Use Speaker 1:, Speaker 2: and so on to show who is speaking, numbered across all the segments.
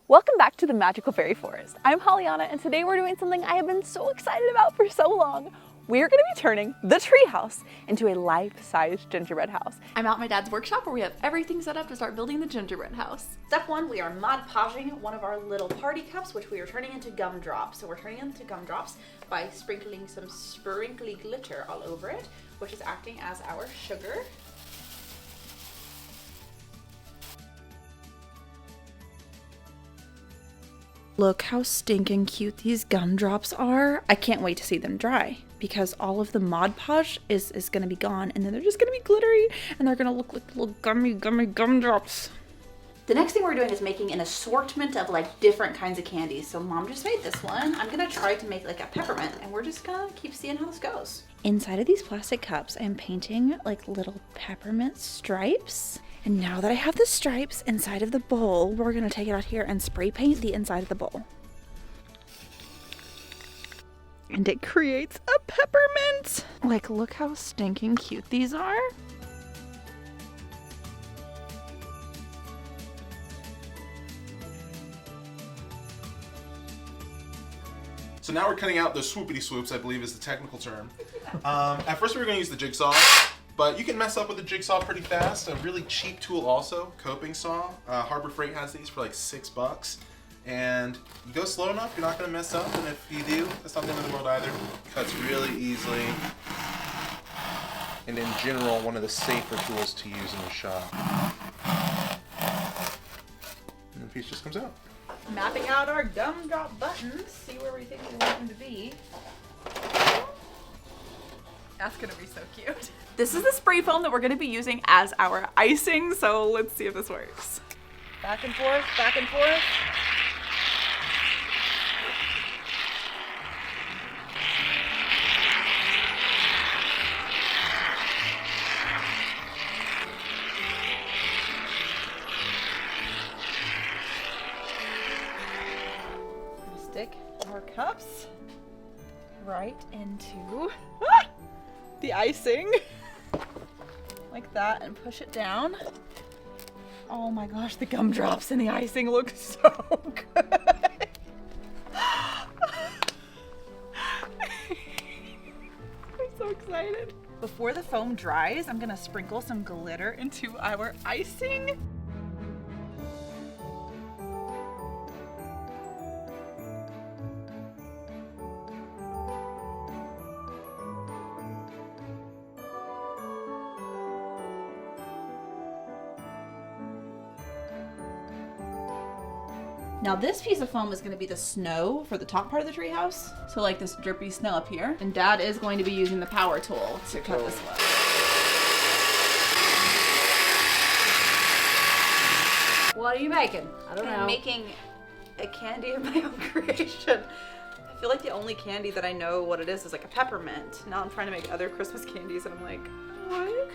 Speaker 1: Welcome back to the Magical Fairy Forest. I'm Hollyana, and today we're doing something I have been so excited about for so long. We're going to be turning the treehouse into a life-size gingerbread house. I'm out in my dad's workshop where we have everything set up to start building the gingerbread house. Step one, we are Mod Podging one of our little party cups, which we are turning into gumdrops. So we're turning into gumdrops by sprinkling some sprinkly glitter all over it, which is acting as our sugar. Look how stinking cute these gumdrops are. I can't wait to see them dry because all of the Mod Podge is going to be gone, and then they're just going to be glittery and they're going to look like little gummy gumdrops. The next thing we're doing is making an assortment of like different kinds of candies. So mom just made this one. I'm going to try to make like a peppermint, and we're just going to keep seeing how this goes. Inside of these plastic cups, I'm painting like little peppermint stripes. And now that I have the stripes inside of the bowl, we're gonna take it out here and spray paint the inside of the bowl. And it creates a peppermint. Like, look how stinking cute these are.
Speaker 2: So now we're cutting out the swoopity swoops, I believe is the technical term. At first we were gonna use the jigsaw, but you can mess up with the jigsaw pretty fast. A really cheap tool also, coping saw. Harbor Freight has these for like $6. And you go slow enough, you're not gonna mess up. And if you do, that's not the end of the world either. Cuts really easily. And in general, one of the safer tools to use in the shop. And the piece just comes out.
Speaker 1: Mapping out our gumdrop buttons, see where we think we want them to be. That's gonna be so cute. This is the spray foam that we're gonna be using as our icing, so let's see if this works. Back and forth, back and forth. Stick our cups right into the icing like that and push it down. Oh my gosh, the gumdrops and the icing look so good. I'm so excited. Before the foam dries, I'm gonna sprinkle some glitter into our icing. Now this piece of foam is going to be the snow for the top part of the treehouse. So like this drippy snow up here. And Dad is going to be using the power tool to cut this one.
Speaker 3: What are you making? I don't know.
Speaker 1: I'm making a candy of my own creation. I feel like the only candy that I know what it is like a peppermint. Now I'm trying to make other Christmas candies and I'm like, what?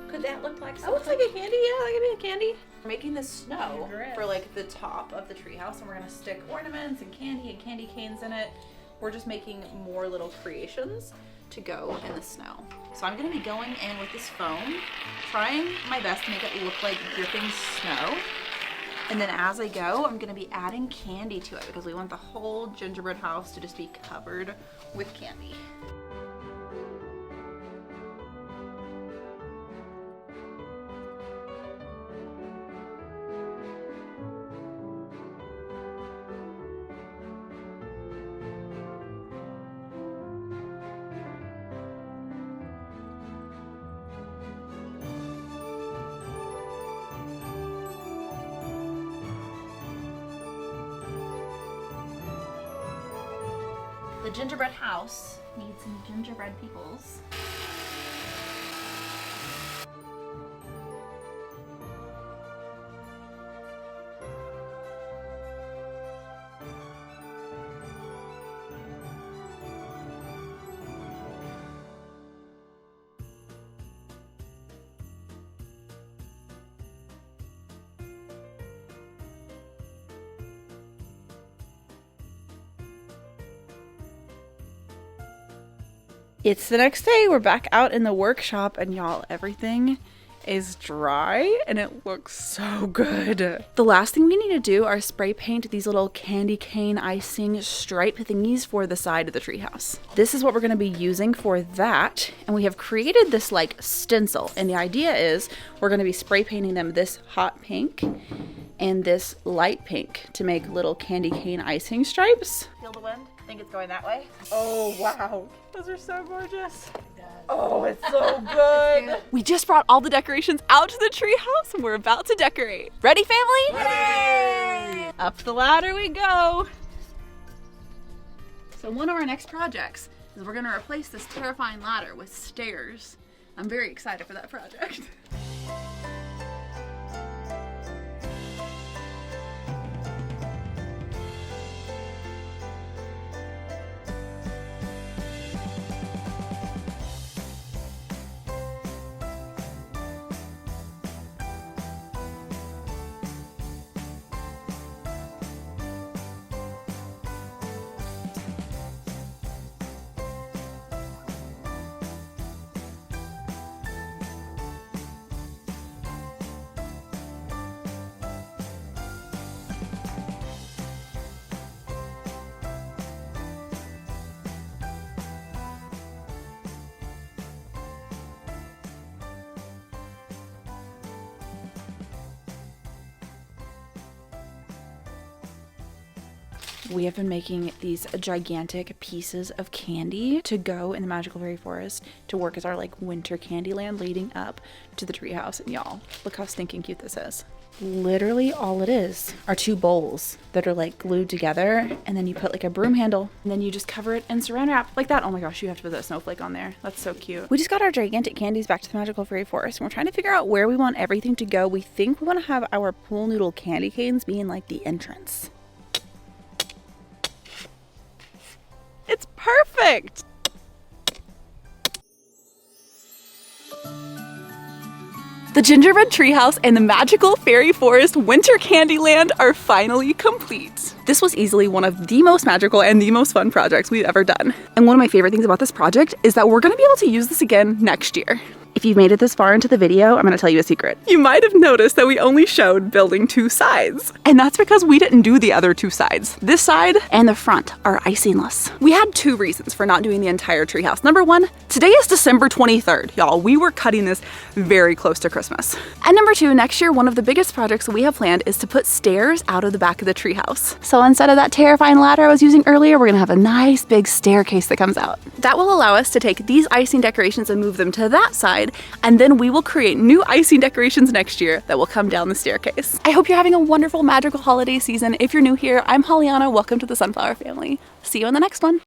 Speaker 3: Could that look like
Speaker 1: That
Speaker 3: something?
Speaker 1: looks like a candy, yeah, that could be a candy. We're making this snow for like the top of the treehouse, and we're gonna stick ornaments and candy canes in it. We're just making more little creations to go in the snow. So I'm gonna be going in with this foam, trying my best to make it look like dripping snow. And then as I go, I'm gonna be adding candy to it because we want the whole gingerbread house to just be covered with candy. The gingerbread house needs some gingerbread peoples. It's the next day. We're back out in the workshop, and y'all, everything is dry and it looks so good. The last thing we need to do are spray paint these little candy cane icing stripe thingies for the side of the treehouse. This is what we're going to be using for that. And we have created this like stencil. And the idea is we're going to be spray painting them this hot pink and this light pink to make little candy cane icing stripes. Feel the wind? Think it's going that way? Oh, wow. Those are so gorgeous. Oh, it's so good. We just brought all the decorations out to the treehouse and we're about to decorate. Ready, family? Ready! Up the ladder we go. So one of our next projects is we're gonna replace this terrifying ladder with stairs. I'm very excited for that project. We have been making these gigantic pieces of candy to go in the Magical Fairy Forest to work as our like winter candy land leading up to the treehouse. And y'all, look how stinking cute this is. Literally all it is are two bowls that are like glued together, and then you put like a broom handle and then you just cover it in saran wrap like that. Oh my gosh, you have to put that snowflake on there. That's so cute. We just got our gigantic candies back to the Magical Fairy Forest and we're trying to figure out where we want everything to go. We think we want to have our pool noodle candy canes being like the entrance. It's perfect! The Gingerbread Treehouse and the Magical Fairy Forest Winter Candyland are finally complete. This was easily one of the most magical and the most fun projects we've ever done. And one of my favorite things about this project is that we're gonna be able to use this again next year. If you've made it this far into the video, I'm gonna tell you a secret. You might have noticed that we only showed building two sides. And that's because we didn't do the other two sides. This side and the front are icingless. We had two reasons for not doing the entire treehouse. Number one, today is December 23rd, y'all. We were cutting this very close to Christmas. And number two, next year, one of the biggest projects we have planned is to put stairs out of the back of the treehouse. So instead of that terrifying ladder I was using earlier, we're gonna have a nice big staircase that comes out. That will allow us to take these icing decorations and move them to that side, and then we will create new icing decorations next year that will come down the staircase. I hope you're having a wonderful magical holiday season. If you're new here, I'm Hollyana. Welcome to the Sunflower family. See you in the next one.